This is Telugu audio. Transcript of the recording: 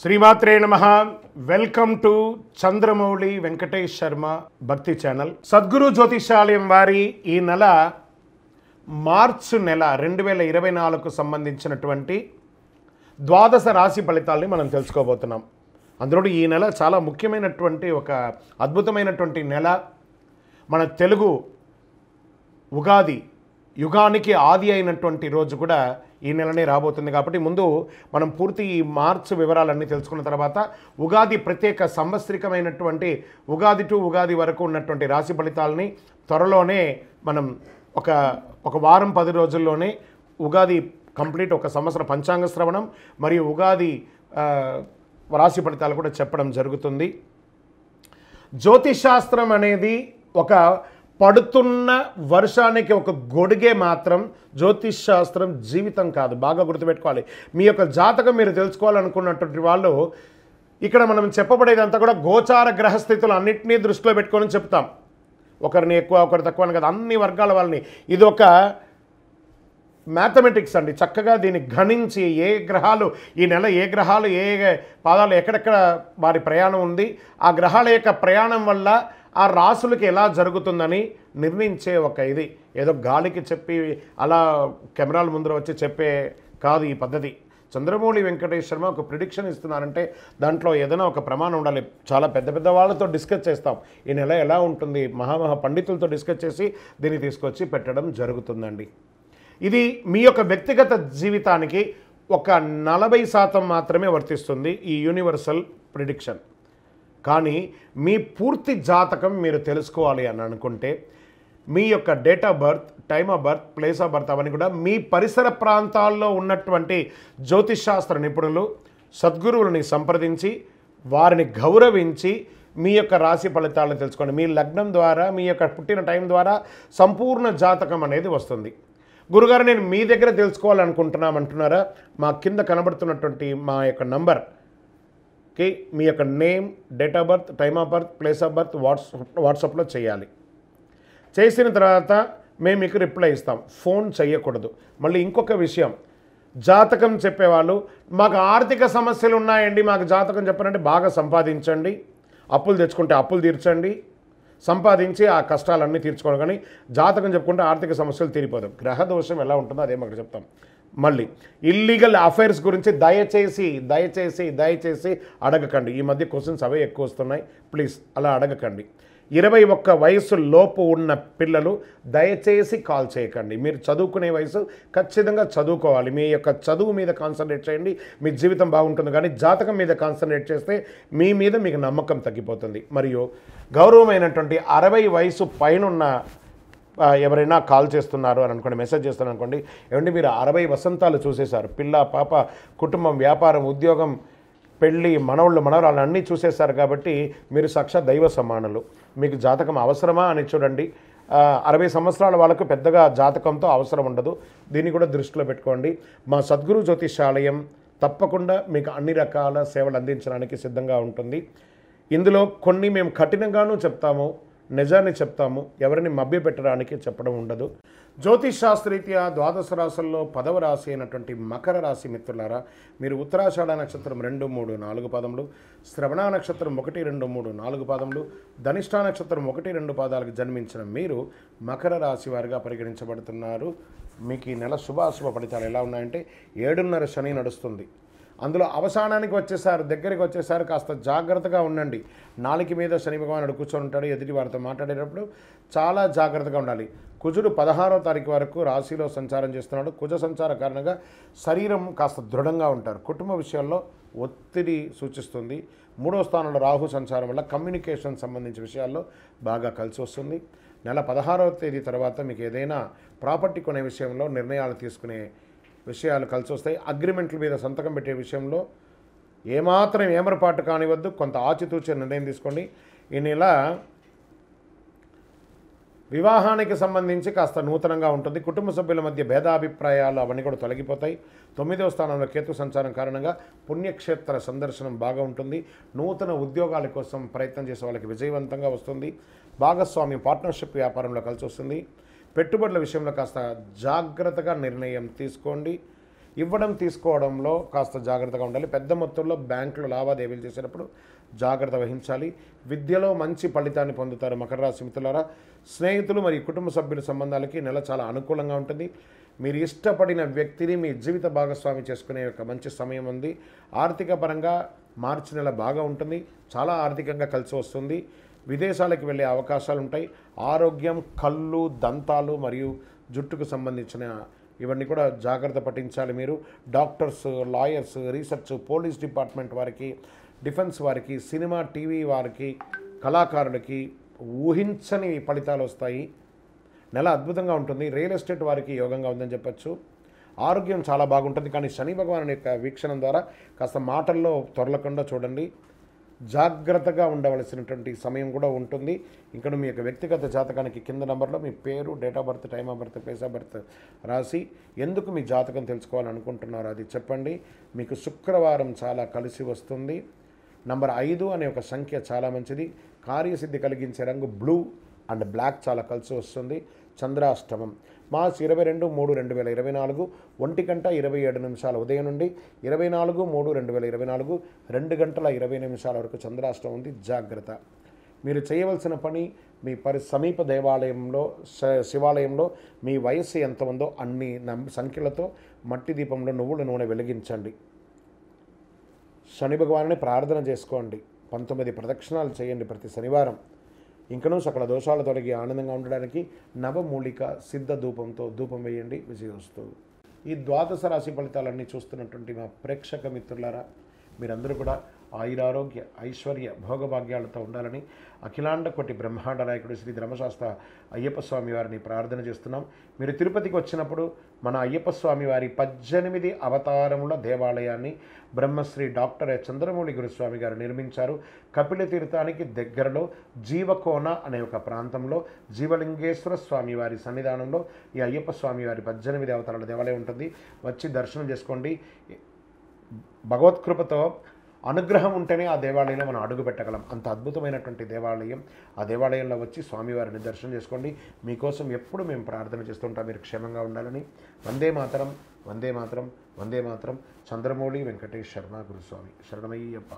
శ్రీమాత్రే నమః. వెల్కమ్ టు చంద్రమౌళి వెంకటేష్ శర్మ భక్తి ఛానల్. సద్గురు జ్యోతిషాలయం వారి ఈ నెల మార్చి నెల 2024కు సంబంధించినటువంటి ద్వాదశ రాశి ఫలితాలని మనం తెలుసుకోబోతున్నాం. అందులో ఈ నెల చాలా ముఖ్యమైనటువంటి ఒక అద్భుతమైనటువంటి నెల. మన తెలుగు ఉగాది యుగానికి ఆది అయినటువంటి రోజు కూడా ఈ నెలనే రాబోతుంది. కాబట్టి ముందు మనం పూర్తి ఈ మార్చ్ వివరాలన్నీ తెలుసుకున్న తర్వాత ఉగాది ప్రత్యేక సంవత్సరికమైనటువంటి ఉగాది టు ఉగాది వరకు ఉన్నటువంటి రాశి ఫలితాలని త్వరలోనే మనం ఒక వారం 10 రోజుల్లోనే ఉగాది కంప్లీట్ ఒక సంవత్సర పంచాంగ శ్రవణం మరియు ఉగాది రాశి ఫలితాలు కూడా చెప్పడం జరుగుతుంది. జ్యోతిషాస్త్రం అనేది ఒక పడుతున్న వర్షానికి ఒక గొడుగే మాత్రం. జ్యోతిష్ శాస్త్రం జీవితం కాదు, బాగా గుర్తుపెట్టుకోవాలి. మీ యొక్క జాతకం మీరు తెలుసుకోవాలనుకున్నటువంటి వాళ్ళు ఇక్కడ మనం చెప్పబడేదంతా కూడా గోచార గ్రహస్థితులు అన్నింటినీ దృష్టిలో పెట్టుకొని చెప్తాం. ఒకరిని ఎక్కువ ఒకరు తక్కువ అని కదా, అన్ని వర్గాల వాళ్ళని. ఇది ఒక మ్యాథమెటిక్స్ అండి. చక్కగా దీన్ని గణించి ఏ గ్రహాలు ఈ నెల ఏ గ్రహాలు ఏ పాదాలు ఎక్కడెక్కడ వారి ప్రయాణం ఉంది, ఆ గ్రహాల యొక్క ప్రయాణం వల్ల ఆ రాసులకి ఎలా జరుగుతుందని నిర్ణయించే ఒక ఇది. ఏదో గాలికి చెప్పి అలా కెమెరాల ముందర వచ్చి చెప్పే కాదు ఈ పద్ధతి. చంద్రమౌళి వెంకటేష్ శర్మ ఒక ప్రిడిక్షన్ ఇస్తున్నారంటే దాంట్లో ఏదైనా ఒక ప్రమాణం ఉండాలి. చాలా పెద్ద పెద్ద వాళ్ళతో డిస్కస్ చేస్తాం ఈ నెల ఎలా ఉంటుంది, మహామహా పండితులతో డిస్కస్ చేసి దీన్ని తీసుకొచ్చి పెట్టడం జరుగుతుందండి. ఇది మీ యొక్క వ్యక్తిగత జీవితానికి ఒక 40% మాత్రమే వర్తిస్తుంది ఈ యూనివర్సల్ ప్రిడిక్షన్. కానీ మీ పూర్తి జాతకం మీరు తెలుసుకోవాలి అని అనుకుంటే మీ యొక్క date of birth, time of birth, place of birth అవన్నీ కూడా మీ పరిసర ప్రాంతాల్లో ఉన్నటువంటి జ్యోతిషాస్త్ర నిపుణులు సద్గురువులని సంప్రదించి వారిని గౌరవించి మీ యొక్క రాశి ఫలితాలను తెలుసుకోండి. మీ లగ్నం ద్వారా మీ యొక్క పుట్టిన టైం ద్వారా సంపూర్ణ జాతకం అనేది వస్తుంది. గురుగారు నేను మీ దగ్గర తెలుసుకోవాలనుకుంటున్నామంటున్నారా? మా కింద కనబడుతున్నటువంటి మా యొక్క నంబర్కి మీ యొక్క name, date of birth, time of birth, place of birth వాట్సాప్లో చేయాలి. చేసిన తర్వాత మేము మీకు రిప్లై ఇస్తాం. ఫోన్ చేయకూడదు. మళ్ళీ ఇంకొక విషయం, జాతకం చెప్పేవాళ్ళు మాకు ఆర్థిక సమస్యలు ఉన్నాయండి, మాకు జాతకం చెప్పారంటే బాగా సంపాదించండి, అప్పులు తెచ్చుకుంటే అప్పులు తీర్చండి, సంపాదించి ఆ కష్టాలన్నీ తీర్చుకోవడం. కానీ జాతకం చెప్పుకుంటే ఆర్థిక సమస్యలు తీరిపోదు. గ్రహ దోషం ఎలా ఉంటుందో అదే మాకు చెప్తాం. మళ్ళీ ఇల్లీగల్ అఫైర్స్ గురించి దయచేసి అడగకండి. ఈ మధ్య క్వశ్చన్స్ అవే ఎక్కువ వస్తున్నాయి. ప్లీజ్ అలా అడగకండి. 21 వయసు లోపు ఉన్న పిల్లలు దయచేసి కాల్ చేయకండి. మీరు చదువుకునే వయసు ఖచ్చితంగా చదువుకోవాలి. మీ యొక్క చదువు మీద కాన్సన్ట్రేట్ చేయండి, మీ జీవితం బాగుంటుంది. కానీ జాతకం మీద కాన్సన్ట్రేట్ చేస్తే మీ మీద మీకు నమ్మకం తగ్గిపోతుంది. మరియు గౌరవమైనటువంటి 60 వయసు పైనున్న ఎవరైనా కాల్ చేస్తున్నారు అని అనుకోండి, మెసేజ్ చేస్తున్నారు అనుకోండి, ఏమంటే మీరు 60 వసంతాలు చూసేశారు, పిల్ల పాప కుటుంబం వ్యాపారం ఉద్యోగం పెళ్ళి మనవళ్ళు మనవరాలు అన్నీ చూసేశారు. కాబట్టి మీరు సాక్షాత్ దైవ సమానులు. మీకు జాతకం అవసరమా అని చూడండి. 60 సంవత్సరాల వాళ్ళకు పెద్దగా జాతకంతో అవసరం ఉండదు. దీన్ని కూడా దృష్టిలో పెట్టుకోండి. మా సద్గురు జ్యోతిషాలయం తప్పకుండా మీకు అన్ని రకాల సేవలు అందించడానికి సిద్ధంగా ఉంటుంది. ఇందులో కొన్ని మేము కఠినంగానూ చెప్తాము, నిజాన్ని చెప్తాము, ఎవరిని మభ్యపెట్టడానికి చెప్పడం ఉండదు. జ్యోతిష్ శాస్త్రరీత్యా ద్వాదశ రాశుల్లో 10వ రాశి అయినటువంటి మకర రాశి మిత్రులారా, మీరు ఉత్తరాషాఢ నక్షత్రం 2, 3, 4 పాదములు, శ్రవణ నక్షత్రం 1, 2, 3, 4 పాదములు, ధనిష్ఠా నక్షత్రం 1, 2 పాదాలకు జన్మించిన మీరు మకర రాశి వారిగా పరిగణించబడుతున్నారు. మీకు ఈ నెల శుభాశుభ ఫలితాలు ఎలా ఉన్నాయంటే 7.5 శని నడుస్తుంది. అందులో అవసానానికి వచ్చేసారు, దగ్గరికి వచ్చేసారు. కాస్త జాగ్రత్తగా ఉండండి. నాలుక మీద శని భగవానుడు కూర్చొని ఉంటాడు. ఎదుటి వారితో మాట్లాడేటప్పుడు చాలా జాగ్రత్తగా ఉండాలి. కుజుడు 16వ తారీఖు వరకు రాశిలో సంచారం చేస్తున్నాడు. కుజ సంచార కారణంగా శరీరం కాస్త దృఢంగా ఉంటారు. కుటుంబ విషయాల్లో ఒత్తిడి సూచిస్తుంది. 3వ స్థానంలో రాహు సంచారం వల్ల కమ్యూనికేషన్ సంబంధించిన విషయాల్లో బాగా కలిసి వస్తుంది. నెల 16వ తేదీ తర్వాత మీకు ఏదైనా ప్రాపర్టీ కొనే విషయంలో నిర్ణయాలు తీసుకునే విషయాలు కలిసి వస్తాయి. అగ్రిమెంట్ల మీద సంతకం పెట్టే విషయంలో ఏమాత్రం ఏమరపాటు కానివద్దు. కొంత ఆచితూచే నిర్ణయం తీసుకోండి. ఈ నెల వివాహానికి సంబంధించి కాస్త నూతనంగా ఉంటుంది. కుటుంబ సభ్యుల మధ్య భేదాభిప్రాయాలు అవన్నీ కూడా తొలగిపోతాయి. 9వ స్థానంలో కేతు సంచారం కారణంగా పుణ్యక్షేత్ర సందర్శనం బాగా ఉంటుంది. నూతన ఉద్యోగాల కోసం ప్రయత్నం చేసే వాళ్ళకి విజయవంతంగా వస్తుంది. భాగస్వామ్యం పార్ట్నర్షిప్ వ్యాపారంలో కలిసి వస్తుంది. పెట్టుబడుల విషయంలో కాస్త జాగ్రత్తగా నిర్ణయం తీసుకోండి. ఇవ్వడం తీసుకోవడంలో కాస్త జాగ్రత్తగా ఉండాలి. పెద్ద మొత్తంలో బ్యాంకులో లావాదేవీలు చేసేటప్పుడు జాగ్రత్త వహించాలి. విద్యలో మంచి ఫలితాన్ని పొందుతారు మకర రాశి మిత్రులారా. స్నేహితులు మరియు కుటుంబ సభ్యుల సంబంధాలకి నెల చాలా అనుకూలంగా ఉంటుంది. మీరు ఇష్టపడిన వ్యక్తిని మీ జీవిత భాగస్వామి చేసుకునే ఒక మంచి సమయం ఉంది. ఆర్థిక పరంగా మార్చి నెల బాగా ఉంటుంది, చాలా ఆర్థికంగా కలిసి వస్తుంది. విదేశాలకు వెళ్ళే అవకాశాలు ఉంటాయి. ఆరోగ్యం, కళ్ళు, దంతాలు మరియు జుట్టుకు సంబంధించిన ఇవన్నీ కూడా జాగ్రత్త పట్టించాలి. మీరు doctors, lawyers, research, police department వారికి, డిఫెన్స్ వారికి, సినిమా, టీవీ వారికి, కళాకారులకి ఊహించని ఫలితాలు వస్తాయి. నెల అద్భుతంగా ఉంటుంది. రియల్ ఎస్టేట్ వారికి యోగంగా ఉందని చెప్పచ్చు. ఆరోగ్యం చాలా బాగుంటుంది. కానీ శని భగవాను యొక్క వీక్షణం ద్వారా కాస్త మాటల్లో తొరలకుండా చూడండి. జాగ్రత్తగా ఉండవలసినటువంటి సమయం కూడా ఉంటుంది. ఇక్కడ మీ యొక్క వ్యక్తిగత జాతకానికి కింద నెంబర్లో మీ పేరు, date of birth, time of birth, place of birth రాసి ఎందుకు మీ జాతకం తెలుసుకోవాలనుకుంటున్నారో అది చెప్పండి. మీకు శుక్రవారం చాలా కలిసి వస్తుంది. నంబర్ 5 అనే ఒక సంఖ్య చాలా మంచిది. కార్యసిద్ధి కలిగించే రంగు బ్లూ అండ్ బ్లాక్ చాలా కలిసి వస్తుంది. చంద్రాష్టమం మార్చి 22/3/2024 1:27 ఉదయం నుండి 24/3/2024 2:20 వరకు చంద్రాష్టమం ఉంది. జాగ్రత్త. మీరు చేయవలసిన పని మీ సమీప దేవాలయంలో, శివాలయంలో మీ వయస్సు ఎంత ఉందో అన్ని సంఖ్యలతో మట్టి దీపంలో నువ్వుల నూనె వెలిగించండి. శని భగవాన్ని ప్రార్థన చేసుకోండి. 19 ప్రదక్షిణాలు చేయండి ప్రతి శనివారం. ఇంకనూ సకల దోషాలు తొలగి ఆనందంగా ఉండడానికి నవమూలిక సిద్ధ ధూపంతో ధూపం వేయండి. విజయోస్తు. ఈ ద్వాదశ రాశి ఫలితాలన్నీ చూస్తున్నటువంటి మా ప్రేక్షక మిత్రులారా, మీరందరూ కూడా ఆయురారోగ్య, ఐశ్వర్య, భోగభాగ్యాలతో ఉండాలని అఖిలాండ కోటి బ్రహ్మాండ నాయకుడు శ్రీ ధర్మశాస్త్ర అయ్యప్ప స్వామి వారిని ప్రార్థన చేస్తున్నాం. మీరు తిరుపతికి వచ్చినప్పుడు మన అయ్యప్ప స్వామి వారి 18 అవతారముల దేవాలయాన్ని బ్రహ్మశ్రీ డాక్టర్ చంద్రమౌళి గురుస్వామి గారు నిర్మించారు. కపిల తీర్థానికి దగ్గరలో జీవకోన అనే ఒక ప్రాంతంలో జీవలింగేశ్వర స్వామి వారి సన్నిధానంలో ఈ అయ్యప్ప స్వామి వారి 18 అవతారాల దేవాలయం ఉంటుంది. వచ్చి దర్శనం చేసుకోండి. భగవత్కృపతో అనుగ్రహం ఉంటేనే ఆ దేవాలయంలో మనం అడుగు పెట్టగలం. అంత అద్భుతమైనటువంటి దేవాలయం. ఆ దేవాలయంలో వచ్చి స్వామివారిని దర్శనం చేసుకోండి. మీకోసం ఎప్పుడు మేము ప్రార్థన చేస్తుంటాం, మీరు క్షేమంగా ఉండాలని. వందే మాతరం, వందే మాతరం, వందే మాతరం. చంద్రమౌళి వెంకటేష్ శర్మ గురుస్వామి. శరణమయ్యప్ప.